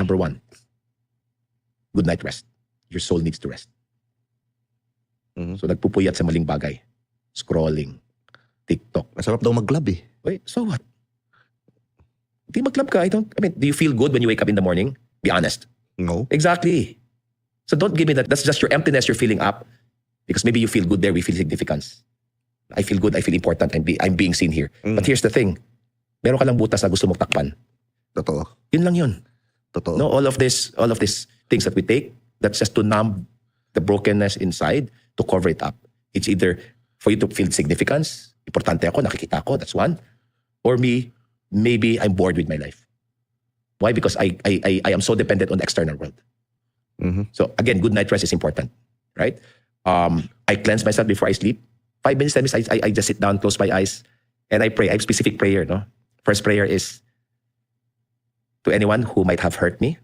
Number one, good night rest. Your soul needs to rest. So nagpupuyat sa maling bagay. Scrolling, TikTok. Masarap daw mag-club eh. Wait, so what? Di mag-club ka. Do you feel good when you wake up in the morning? Be honest. No. Exactly. So don't give me that. That's just your emptiness you're filling up. Because maybe you feel good there, we feel significance. I feel good, I feel important, I'm being seen here. But here's the thing. Meron ka lang butas na gusto mong takpan. Totoo. Yun lang yun. Totoo. No, all of these things that we take, that's just to numb the brokenness inside, to cover it up. It's either for you to feel significance, importante ako, nakikita ako, that's one. Or maybe I'm bored with my life. Why? Because I am so dependent on the external world. So again, good night rest is important, right? I cleanse myself before I sleep. 5 minutes, 10 minutes, I just sit down, close my eyes, and I pray. I have specific prayer, no? First prayer is to anyone who might have hurt me,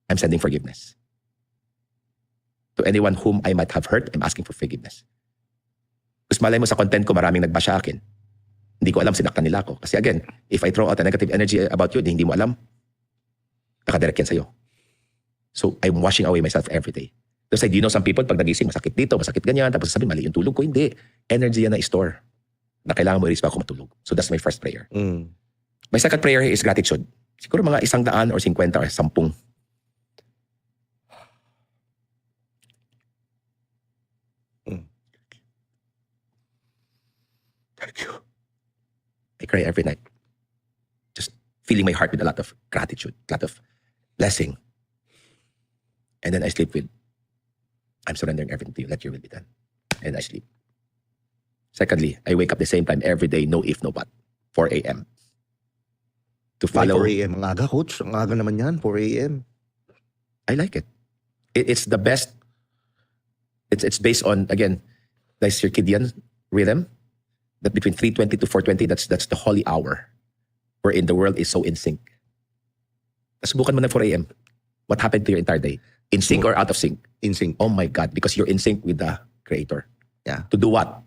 I'm sending forgiveness. To anyone whom I might have hurt, I'm asking for forgiveness. Kasi malay mo sa content ko, maraming nagbash sa akin. Hindi ko alam, sinaktan nila ako. Kasi again, if I throw out a negative energy about you, hindi mo alam, nakadirect yan sa'yo. So, I'm washing away myself every day. Just like, you know, some people, pag nagising, masakit dito, masakit ganyan, tapos sabihin, mali yung tulog ko. Hindi. Energy yan na store na kailangan mo i-release bago matulog. So, that's my first prayer. My second prayer is gratitude. Siguro mga 100 or 50 or 10. Thank you. I cry every night. Just filling my heart with a lot of gratitude, a lot of blessing. And then I sleep with, I'm surrendering everything to you. Let your will be done. And I sleep. Secondly, I wake up the same time every day, no if, no but. 4 a.m. To follow. 4 a.m. Ang aga, coach. Ang aga naman yan, 4 a.m. I like it. It's the best. It's based on, again, the circadian rhythm. That between 3:20 to 4:20, that's the holy hour. Wherein the world is so in sync. Subukan mo na 4 a.m. What happened to your entire day? In sync or out of sync? In sync. Oh my God, because you're in sync with the Creator. Yeah. To do what?